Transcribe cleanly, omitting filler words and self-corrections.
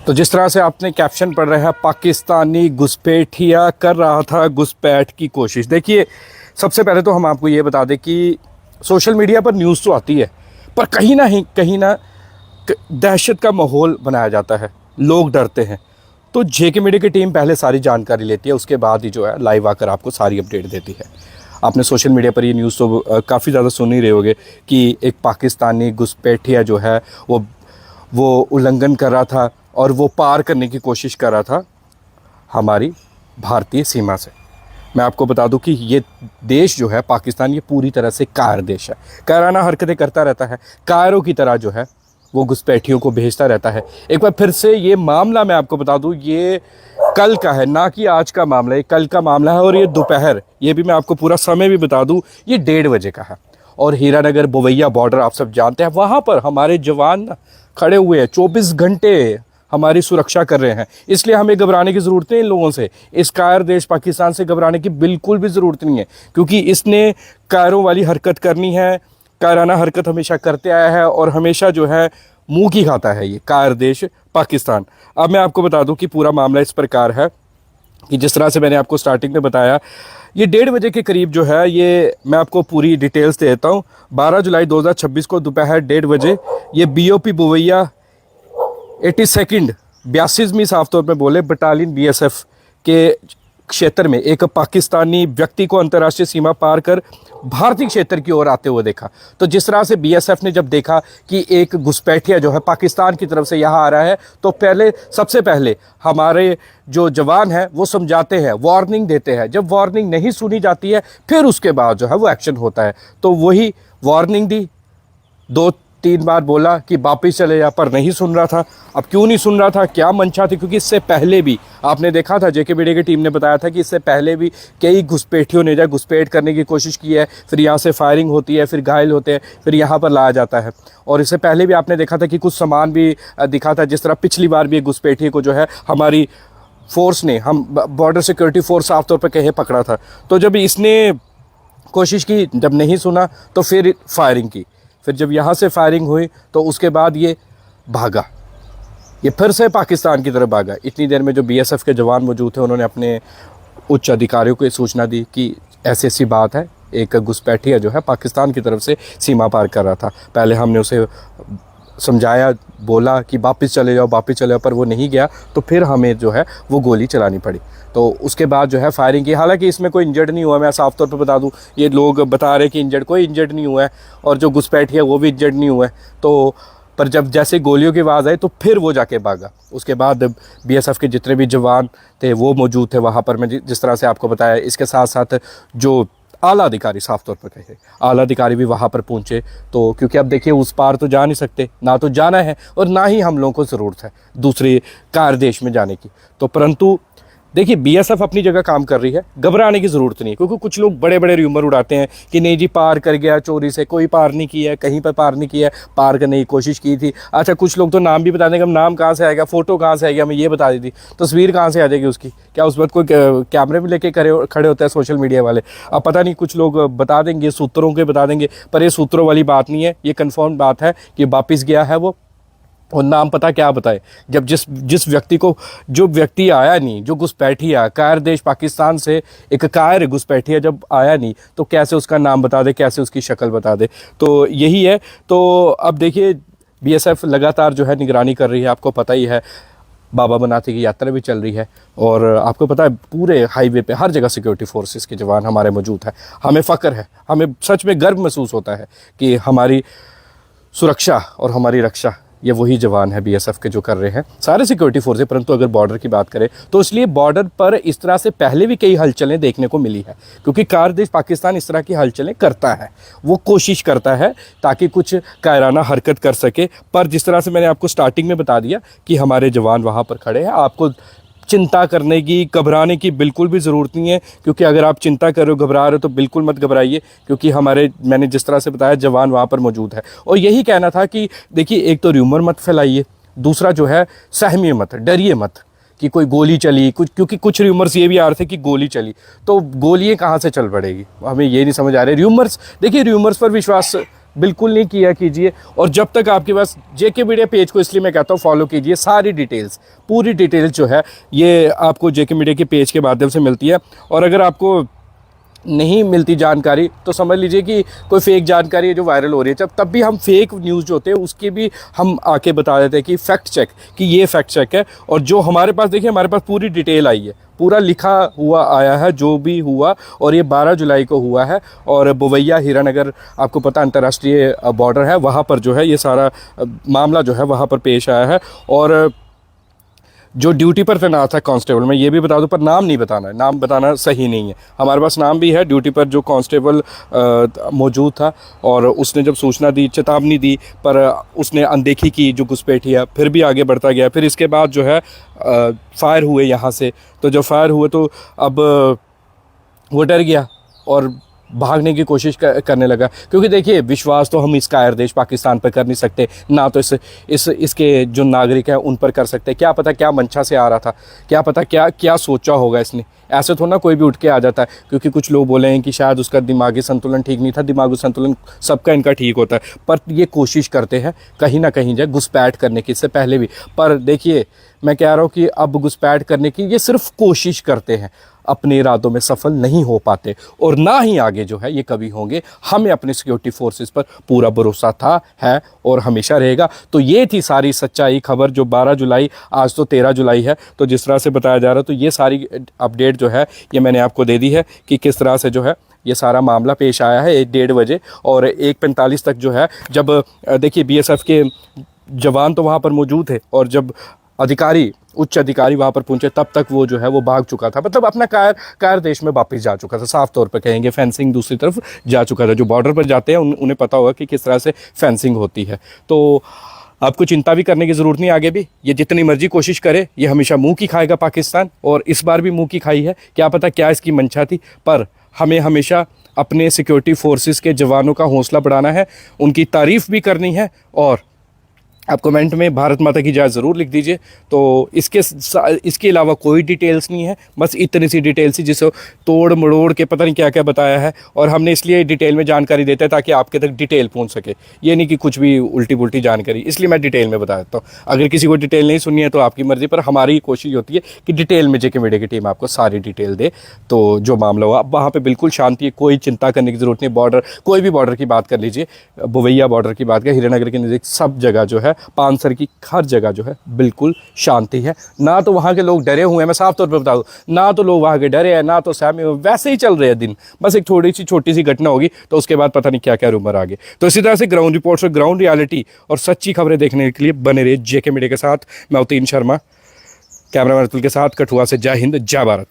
तो जिस तरह से आपने कैप्शन पढ़ रहा है, पाकिस्तानी घुसपैठिया कर रहा था घुसपैठ की कोशिश। देखिए, सबसे पहले तो हम आपको ये बता दें कि सोशल मीडिया पर न्यूज़ तो आती है, पर कहीं ना दहशत का माहौल बनाया जाता है, लोग डरते हैं। तो जेके मीडिया की टीम पहले सारी जानकारी लेती है, उसके बाद ही जो है लाइव आकर आपको सारी अपडेट देती है। आपने सोशल मीडिया पर ये न्यूज़ तो काफ़ी ज़्यादा सुन ही रहे होगे कि एक पाकिस्तानी घुसपैठिया जो है वो उल्लंघन कर रहा था और वो पार करने की कोशिश कर रहा था हमारी भारतीय सीमा से। मैं आपको बता दूं कि ये देश जो है पाकिस्तान, ये पूरी तरह से कायर देश है, कायराना हरकतें करता रहता है, कायरों की तरह जो है वो घुसपैठियों को भेजता रहता है। एक बार फिर से ये मामला मैं आपको बता दूं, ये कल का है, ना कि आज का मामला, ये कल का मामला है। और ये दोपहर, ये भी मैं आपको पूरा समय भी बता दूं, ये 1:30 बजे का है। और हीरानगर बोवैया बॉर्डर आप सब जानते हैं, वहाँ पर हमारे जवान खड़े हुए हैं, 24 घंटे हमारी सुरक्षा कर रहे हैं। इसलिए हमें घबराने की ज़रूरत है इन लोगों से, इस कायर देश पाकिस्तान से घबराने की बिल्कुल भी ज़रूरत नहीं है, क्योंकि इसने कायरों वाली हरकत करनी है, कायराना हरकत हमेशा करते आया है और हमेशा जो है मुंह की खाता है ये कायर देश पाकिस्तान। अब मैं आपको बता दूं कि पूरा मामला इस प्रकार है कि जिस तरह से मैंने आपको स्टार्टिंग में बताया, ये 1:30 बजे के करीब जो है, ये मैं आपको पूरी डिटेल्स देता हूँ। 12 जुलाई 2026 को दोपहर 1:30 बजे ये BOP बोवैया 82nd 82वीं साफ तौर पे बोले बटालियन BSF के क्षेत्र में एक पाकिस्तानी व्यक्ति को अंतर्राष्ट्रीय सीमा पार कर भारतीय क्षेत्र की ओर आते हुए देखा। तो जिस तरह से BSF ने जब देखा कि एक घुसपैठिया जो है पाकिस्तान की तरफ से यहाँ आ रहा है, तो सबसे पहले हमारे जो जवान हैं वो समझाते हैं, वार्निंग देते हैं। जब वार्निंग नहीं सुनी जाती है, फिर उसके बाद जो है वो एक्शन होता है। तो वही वार्निंग दी, 2-3 बार बोला कि वापिस चले जा, पर नहीं सुन रहा था। अब क्यों नहीं सुन रहा था, क्या मंशा थी? क्योंकि इससे पहले भी आपने देखा था, जेके मीडिया की टीम ने बताया था कि इससे पहले भी कई घुसपैठियों ने जो घुसपैठ करने की कोशिश की है, फिर यहाँ से फायरिंग होती है, फिर घायल होते हैं, फिर यहाँ पर लाया जाता है। और इससे पहले भी आपने देखा था कि कुछ सामान भी दिखा था, जिस तरह पिछली बार भी एक घुसपैठिए को जो है हमारी फोर्स ने, हम बॉर्डर सिक्योरिटी फोर्स साफ तौर पर कहे पकड़ा था। तो जब इसने कोशिश की, जब नहीं सुना तो फिर फायरिंग की। फिर जब यहाँ से फायरिंग हुई तो उसके बाद ये भागा, ये फिर से पाकिस्तान की तरफ भागा। इतनी देर में जो BSF के जवान मौजूद थे, उन्होंने अपने उच्च अधिकारियों को सूचना दी कि ऐसी ऐसी बात है, एक घुसपैठिया जो है पाकिस्तान की तरफ से सीमा पार कर रहा था। पहले हमने उसे समझाया, बोला कि वापस चले जाओ, वापस चले जाओ, पर वो नहीं गया। तो फिर हमें जो है वो गोली चलानी पड़ी। तो उसके बाद जो है फायरिंग की। हालांकि इसमें कोई इंजर्ड नहीं हुआ, मैं साफ तौर पे बता दूं। ये लोग बता रहे कि इंजर्ड, कोई इंजर्ड नहीं हुआ है, और जो घुसपैठिया है वो भी इंजर्ड नहीं हुआ है। तो पर जब जैसे गोलियों की आवाज़ आई तो फिर वो जाके भागा। उसके बाद BSF के जितने भी जवान थे वो मौजूद थे वहाँ पर, मैं जिस तरह से आपको बताया। इसके साथ साथ जो आला अधिकारी, साफ तौर पर कहे आला अधिकारी भी वहाँ पर पहुँचे। तो क्योंकि अब देखिए उस पार तो जा नहीं सकते, ना तो जाना है और ना ही हम लोगों को ज़रूरत है दूसरे कायर देश में जाने की। तो परंतु देखिए BSF अपनी जगह काम कर रही है, घबराने की ज़रूरत नहीं है। क्योंकि कुछ लोग बड़े बड़े र्यूमर उड़ाते हैं कि नहीं जी पार कर गया चोरी से, कोई पार नहीं किया है, कहीं पर पार नहीं किया है, पार करने की कोशिश की थी। अच्छा, कुछ लोग तो नाम भी बता देंगे, हम नाम कहाँ से आएगा, फ़ोटो कहाँ से आएगी, हमें ये बता दी थी, तस्वीर कहाँ से आ जाएगी उसकी, क्या उस वक्त कोई कैमरे में लेके खड़े होते हैं सोशल मीडिया वाले? अब पता नहीं, कुछ लोग बता देंगे, सूत्रों के बता देंगे, पर ये सूत्रों वाली बात नहीं है। ये कन्फर्म बात है कि वापस गया है वो, और नाम पता क्या बताए। जब जिस व्यक्ति को, जो व्यक्ति आया नहीं, जो घुसपैठिया कायर देश पाकिस्तान से एक कायर घुसपैठिया जब आया नहीं, तो कैसे उसका नाम बता दे, कैसे उसकी शक्ल बता दे? तो यही है। तो अब देखिए BSF लगातार जो है निगरानी कर रही है। आपको पता ही है, बाबा बनाते की यात्रा भी चल रही है, और आपको पता है पूरे हाईवे पे हर जगह सिक्योरिटी फोर्सेस के जवान हमारे मौजूद हैं। हमें फ़ख्र है, हमें सच में गर्व महसूस होता है कि हमारी सुरक्षा और हमारी रक्षा ये वही जवान है BSF के जो कर रहे हैं, सारे सिक्योरिटी फोर्स है। परंतु अगर बॉर्डर की बात करें तो इसलिए बॉर्डर पर इस तरह से पहले भी कई हलचलें देखने को मिली है, क्योंकि कायर देश पाकिस्तान इस तरह की हलचलें करता है, वो कोशिश करता है ताकि कुछ कायराना हरकत कर सके। पर जिस तरह से मैंने आपको स्टार्टिंग में बता दिया कि हमारे जवान वहाँ पर खड़े हैं, आपको चिंता करने की, घबराने की बिल्कुल भी ज़रूरत नहीं है। क्योंकि अगर आप चिंता कर रहे हो, घबरा रहे हो, तो बिल्कुल मत घबराइए, क्योंकि मैंने जिस तरह से बताया, जवान वहाँ पर मौजूद है। और यही कहना था कि देखिए, एक तो र्यूमर मत फैलाइए, दूसरा जो है सहमिए मत, डरिए मत कि कोई गोली चली कुछ, क्योंकि कुछ र्यूमर्स ये भी आ रहे थे कि गोली चली, तो गोलियाँ कहाँ से चल पड़ेगी, हमें ये नहीं समझ आ रहे। र्यूमर्स, देखिए र्यूमर्स पर विश्वास बिल्कुल नहीं किया कीजिए। और जब तक आपके पास जेके मीडिया पेज को इसलिए मैं कहता हूँ फॉलो कीजिए, सारी डिटेल्स, पूरी डिटेल्स जो है ये आपको जेके मीडिया के पेज के माध्यम से मिलती है। और अगर आपको नहीं मिलती जानकारी तो समझ लीजिए कि कोई फेक जानकारी है जो वायरल हो रही है। जब तब भी हम फेक न्यूज़ जो होते हैं उसकी भी हम आके बता देते हैं कि फैक्ट चेक, कि ये फैक्ट चेक है। और जो हमारे पास देखिए, हमारे पास पूरी डिटेल आई है, पूरा लिखा हुआ आया है जो भी हुआ, और ये 12 जुलाई को हुआ है। और बुवैया हीरानगर, आपको पता अंतर्राष्ट्रीय बॉर्डर है, वहाँ पर जो है ये सारा मामला जो है वहाँ पर पेश आया है। और जो ड्यूटी पर तैनात है कांस्टेबल, मैं ये भी बता दूं, पर नाम नहीं बताना है, नाम बताना सही नहीं है। हमारे पास नाम भी है, ड्यूटी पर जो कांस्टेबल मौजूद था, और उसने जब सूचना दी, चेतावनी दी, पर उसने अनदेखी की जो घुसपैठिया, फिर भी आगे बढ़ता गया। फिर इसके बाद जो है फायर हुए यहाँ से, तो जब फायर हुए तो अब वो डर गया और भागने की कोशिश करने लगा। क्योंकि देखिए, विश्वास तो हम इस कायर देश पाकिस्तान पर कर नहीं सकते, ना तो इसके जो नागरिक हैं उन पर कर सकते। क्या पता क्या मंशा से आ रहा था, क्या पता क्या क्या सोचा होगा इसने। ऐसे थोड़ा ना कोई भी उठ के आ जाता है। क्योंकि कुछ लोग बोले हैं कि शायद उसका दिमागी संतुलन ठीक नहीं था। दिमागी संतुलन सबका इनका ठीक होता है, पर ये कोशिश करते हैं कहीं ना कहीं जो घुसपैठ करने की, इससे पहले भी। पर देखिए, मैं कह रहा हूँ कि अब घुसपैठ करने की ये सिर्फ कोशिश करते हैं, अपने इरादों में सफल नहीं हो पाते, और ना ही आगे जो है ये कभी होंगे। हमें अपने सिक्योरिटी फोर्सेस पर पूरा भरोसा था, है और हमेशा रहेगा। तो ये थी सारी सच्चाई खबर जो 12 जुलाई, आज तो 13 जुलाई है, तो जिस तरह से बताया जा रहा है, तो ये सारी अपडेट जो है ये मैंने आपको दे दी है कि किस तरह से जो है ये सारा मामला पेश आया है 1-1:30 बजे और 1:45 तक जो है। जब देखिए बीएसएफ के जवान तो वहाँ पर मौजूद थे, और जब अधिकारी, उच्च अधिकारी वहाँ पर पहुंचे, तब तक वो जो है वो भाग चुका था। मतलब अपना कायर देश में वापस जा चुका था, साफ तौर पे कहेंगे। फेंसिंग दूसरी तरफ जा चुका था। जो बॉर्डर पर जाते हैं उन्हें पता होगा कि किस तरह से फेंसिंग होती है। तो आपको चिंता भी करने की ज़रूरत नहीं। आगे भी ये जितनी मर्जी कोशिश करे, ये हमेशा मुँह की खाएगा पाकिस्तान, और इस बार भी मुँह की खाई है। क्या पता क्या इसकी मंशा थी, पर हमें हमेशा अपने सिक्योरिटी फोर्सेस के जवानों का हौसला बढ़ाना है, उनकी तारीफ़ भी करनी है। और आप कमेंट में भारत माता की जय ज़रूर लिख दीजिए। तो इसके अलावा कोई डिटेल्स नहीं है, बस इतनी सी डिटेल्स थी जिसे तोड़ मड़ोड़ के पता नहीं क्या क्या बताया है। और हमने इसलिए डिटेल में जानकारी देते हैं ताकि आपके तक डिटेल पहुंच सके। ये नहीं कि कुछ भी उल्टी पुल्टी जानकारी, इसलिए मैं डिटेल में बता देता हूँ। अगर किसी को डिटेल नहीं सुननी है तो आपकी मर्ज़ी, पर हमारी कोशिश होती है कि डिटेल में जेके मीडिया की टीम आपको सारी डिटेल दे। तो जो मामला हुआ वहाँ पर बिल्कुल शांति है, कोई चिंता करने की ज़रूरत नहीं। बॉर्डर, कोई भी बॉर्डर की बात कर लीजिए, बुवैया बॉर्डर की बात करें, हीरानगर के नज़दीक, सब जगह जो है, पानसर की हर जगह जो है बिल्कुल शांति है। ना तो वहाँ के लोग डरे हुए हैं, मैं साफ तौर पे बता दूं, ना तो लोग वहाँ के डरे हैं, ना तो सहमे हुए, वैसे ही चल रहे हैं दिन। बस एक छोटी सी घटना होगी तो उसके बाद पता नहीं क्या क्या रूमर आ गए। तो इसी तरह से ग्राउंड रिपोर्ट्स और ग्राउंड रियलिटी और सच्ची खबरें देखने के लिए बने रहिए जेके मीडिया के साथ। मैं उतीन शर्मा, कैमरामैन अतुल के साथ, कठुआ से। जय हिंद, जय भारत।